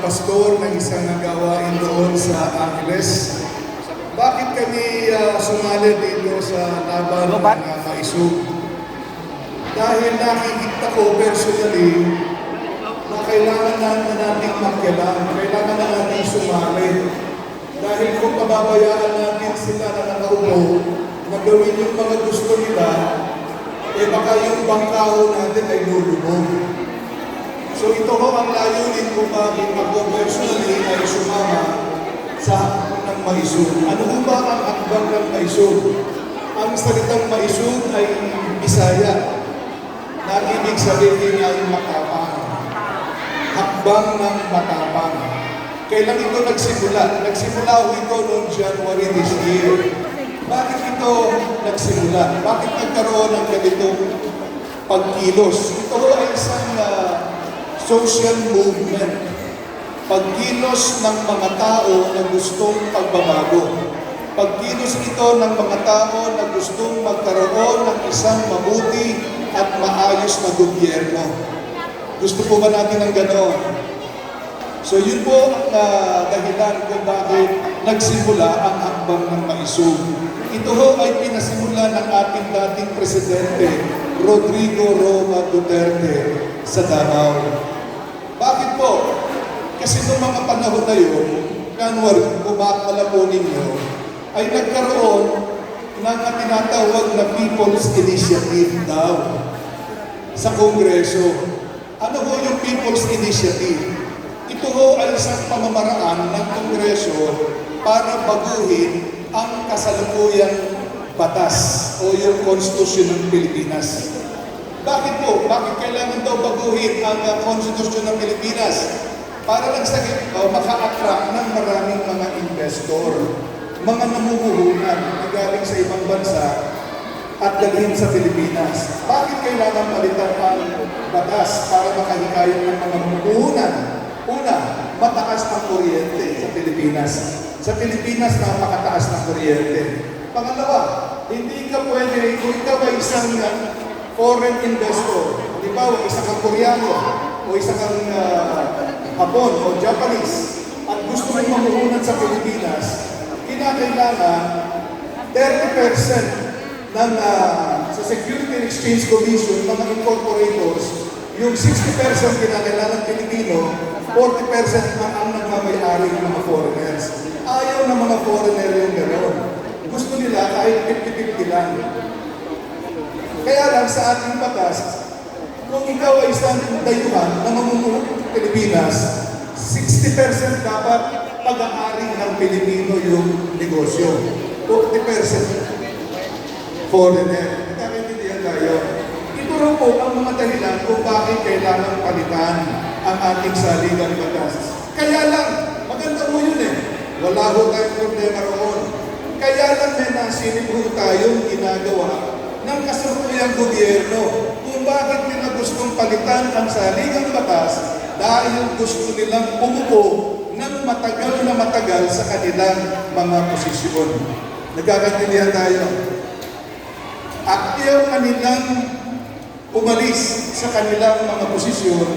pastor ng isang gawain doon sa Angeles. Bakit kami sumali dito sa laban ng maisog? Dahil nakikita ko personally na kailangan na nating makialam, kailangan na nating sumali. Dahil kung pababayaan natin sila na nakaupo, na gawin yung mga gusto nila, baka yung bangkaho natin ay lulubog. So ito ho ang layunin kung bakit ako personally ay sumama sa hakbang ng maisog. Ano ho ba ang hakbang ng maisog? Ang salitang maisog ay Bisaya, na ibig sabihin ay matapang. Hakbang ng matapang. Kailan ito nagsimula? Nagsimula ho ito noong January this year. Bakit ito nagsimula? Bakit nagkaroon ng ganitong pagkilos? Ito ho ay isang social movement. Pagkilos ng mga tao na gustong pagbabago. Pagkilos ito ng mga tao na gustong magkaroon ng isang mabuti at maayos na gobyerno. Gusto po ba natin ng gano'n? So yun po ang dahilan kung bakit nagsimula ang hakbang ng maisog. Ito ho ay pinasimula ng ating dating presidente, Rodrigo Roa Duterte, sa Davao. Bakit po? Kasi noong mga panahon na yun, January, kung makakala po ninyo, ay nagkaroon ng tinatawag na People's Initiative daw sa Kongreso. Ano ho yung People's Initiative? Ito ho ay isang pamamaraan ng Kongreso para baguhin ang kasalukuyang batas o yung Konstitusyon ng Pilipinas. Bakit po? Bakit kailangan daw baguhin ang Konstitusyon ng Pilipinas? Para lang sa maka-attract ng maraming mga investor, mga namumuhunan na galing sa ibang bansa at dalhin sa Pilipinas. Bakit kailangan palitan ang batas para makahikayat ng mga namumuhunan? Una, mataas ang kuryente sa Pilipinas. Sa Pilipinas, napakataas ng kuryente. Pangalawa, hindi ka pwede, kung ikaw ay isang foreign investor, di ba, isa kang Koreano, o isa kang Hapon o Japanese, at gusto mong mamuhunan sa Pilipinas, kinakailangan 30% ng sa Security and Exchange Commission, mga incorporators, yung 60% kinakailangan Pilipino, 40% ang nagmamayari ng mga foreigners. Ayaw ng mga foreigner yung gano'n. Gusto nila kahit 50-50 lang. Kaya lang sa ating batas, kung ikaw ay isang dayuhan na mamumuhay ng Pilipinas, 60% dapat pag-aari ng Pilipino yung negosyo. 40% foreigner. Nagkakaintindihan tayo. Ito rin po ang mga dahilan kung bakit kailangan palitan ang ating saligang batas. Kaya lang, maganda po yun eh. Wala ho tayong problema roon. Kaya lang may nasilip ho tayong ginagawa ng kasalukuyang gobyerno kung bakit nila gustong palitan ang saligang batas dahil gusto nilang umupo ng matagal na matagal sa kanilang mga posisyon. Nagkakaintindihan tayo. Ayaw kanilang umalis sa kanilang mga posisyon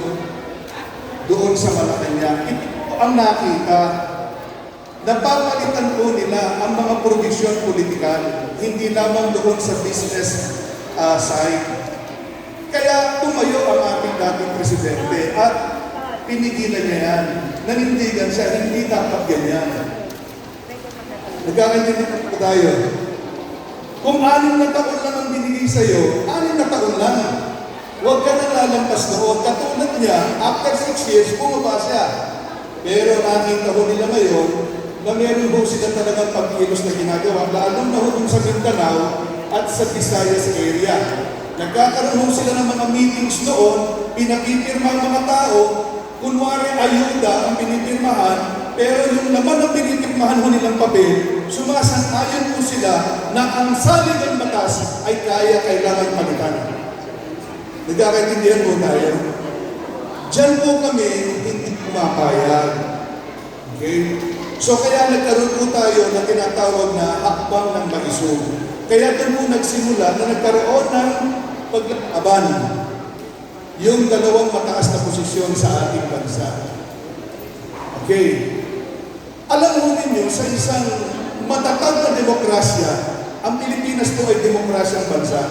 doon sa Malacanang. Ito ang nakita. Napapalitan po nila ang mga provision politikal, hindi lamang doon sa business side. Kaya tumayo ang ating dating presidente at pinigilan niya yan. Nanindigan siya, hindi dapat ganyan. Nagkakaintindihan po tayo. Kung 6 na taon lang ang binigay sa'yo, 6 na taon lang. Huwag ka nang lalampas doon. Katulad niya, after 6 years, bumaba siya. Pero nakita ho nila ngayon na meron ho sila talagang pagkilos na ginagawa, lalo na ho dun sa Mindanao at sa Visayas area. Nagkakaroon ho sila ng mga meetings noon, pinapipirma ang mga tao, kunwari ayuda ang pinipirmahan, pero yung naman ang pinipirmahan ho nilang papel, sumasang-ayon po sila na ang saligang batas ay kailangan palitan. Nagkakaintindihan po tayo. Diyan po kami hindi pumapayag. Okay? So kaya nagkaroon po tayo na tinatawag na hakbang ng maisog. Kaya doon po nagsimula na nagkaroon ng paglaban yung dalawang mataas na posisyon sa ating bansa. Okay. Alam mo ninyo, sa isang matatag na demokrasya, ang Pilipinas po ay demokrasyang bansa.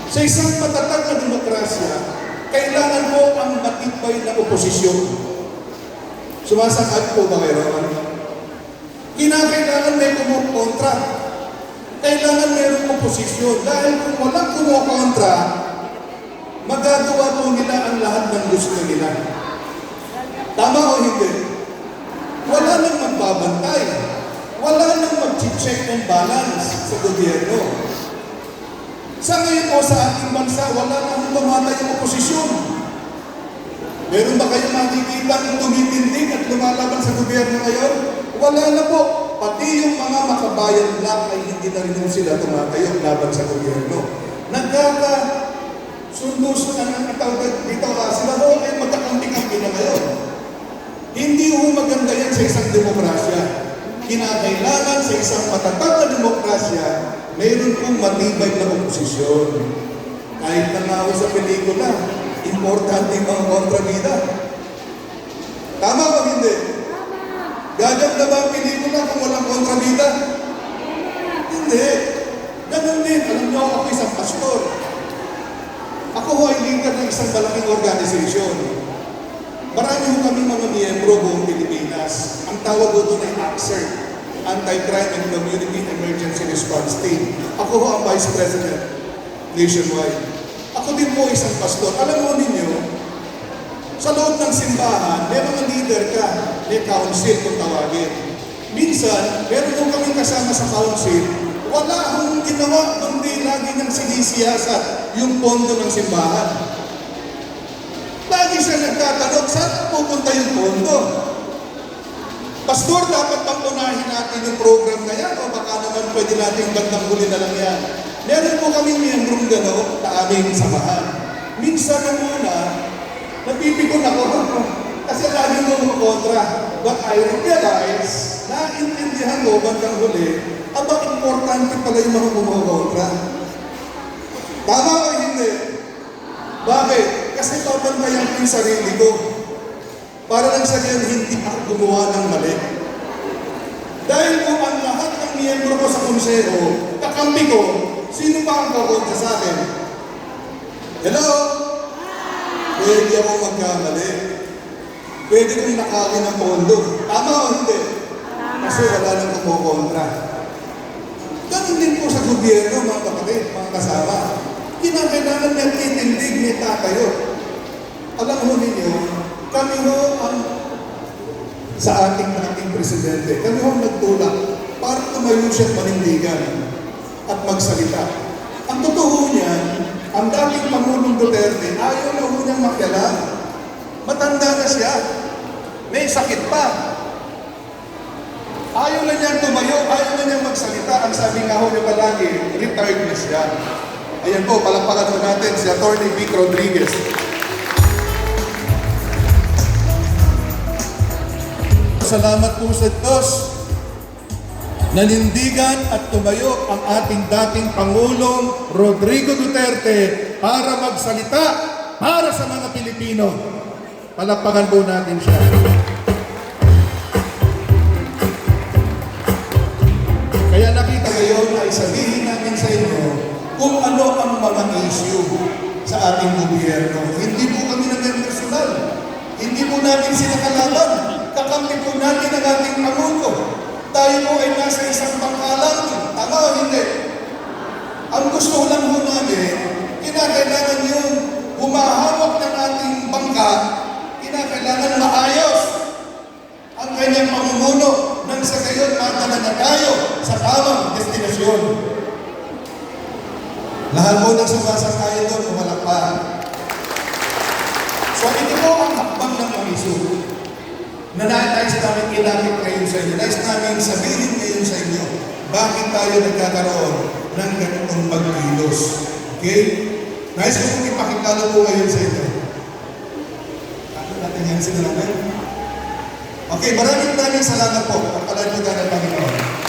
Sa isang matatag na demokrasya, kailangan mo ang matibay na oposisyon. Sumasang-ayon po ba kayo? Kinakailangan may kumukontra. Kailangan mayroong oposisyon. Dahil kung walang kumukontra, magagawa po nila ang lahat ng gusto nila. Tama o hindi? Wala nang magbabantay. Wala nang mag-check and balance sa gobyerno. Sa ngayon po sa ating bansa, wala nang tumatay ang oposisyon. Meron ba kayong makikita ng tumitindig at lumalaban sa gobyerno ngayon? Wala na po. Pati yung mga makabayan lang ay hindi na rin sila tumatayo laban sa gobyerno. Nagkaka-sunduso na ng tawag dito sila ho ay magkakampi-kampi na ngayon. Hindi ho maganda yan sa isang demokrasya. Kinakailangan sa isang matatag na demokrasya, mayroon pong matibay na oposisyon. Kahit na nga sa pelikula, importante yung mga kontrabida. Tama ba hindi? Gaganda ba ang pelikula kung walang kontrabida? Hindi. Ganun din. Alam niyo, ako isang pastor. Ako ho ay leader ng isang malaking organization. Marami ho kami mga miyembro buong Pilipinas. Ang tawag ko doon ay ACCER, Anti-Crime and Community Emergency Response Team. Ako ho ang Vice President nationwide. Ako din po isang pastor. Alam mo ninyo, sa loob ng simbahan, may mga leader ka, may council kung tawagin. Minsan, meron nung kami kasama sa council, wala akong ginawa, kundi lagi nang sinisiyasat yung pondo ng simbahan. Lagi siya nagtatanong, saan pupunta yung pondo? Pastor, dapat bang unahin natin yung program na yan o baka naman pwede natin bandang huli na lang yan? Meron po kami miyembrong gano'n na aming samahan. Minsan nung una, napipikon ako kasi lagi mo kontra. But I realize, naintindihan ko bandang huli, importante pala yung mga kumukontra. Tama o hindi? Bakit? Kasi papantayan ko yung sarili ko. Para lang sa ganyan, hindi ako gumawa ng mali. Dahil kung ang lahat ng miyembro ko sa konseho, kakampi ko, sino pa ang kakontra sa akin? Hello? Pwede ako magkamali. Pwede kong nakawin ng pondo. Tama o hindi? Kasi wala nang kumukontra. Ganun din po sa gobyerno, mga kapatid, mga kasama. Kinakailangan may titindig, may tatayo. Alam mo ninyo, kami ho ang sa ating presidente, kami ho nagtulak para tumayo siya panindigan at magsalita. Ang totoo niyan, ang dating Pangulong Duterte, ayaw na ho niyang makialam. Matanda na siya. May sakit pa. Ayaw na niyang tumayo, ayaw na niyang magsalita. Ang sabi nga ho niya palagi, retired na siya. Ayan po, palakpakan po natin si Atty. Vic Rodriguez. Salamat po sa Diyos. Nanindigan at tumayo ang ating dating Pangulong Rodrigo Duterte para magsalita para sa mga Pilipino. Palakpakan po natin siya. Kaya nakita ngayon ay sabihin namin sa inyo kung ano ang mga issue sa ating gobyerno. Hindi po kami nag-personal. Hindi po natin sila kalaban. Kakampi po natin ang ating Pangulo. Tayo po ay nasa isang bangkalan. Tama o hindi? Ang gusto lang po namin, kinakailangan yung humahawak ng ating bangka, kinakailangan maayos ang kanyang pamumuno nang sa gayon madala na tayo sa tamang destinasyon. Lahat po ng sumasakayan doon, pumalakpan. So ito po ang hakbang ng Pamiso na nais namin ilapit ngayon sa inyo. Nais namin sabihin ngayon sa inyo, bakit tayo nagkakaroon ng ganitong pagkilos. Okay? Nais ko pong ipakilala po ngayon sa inyo. Ano natin yan sila namin? Okay, maraming salamat po. Pagpalaan po tayo ng Panginoon.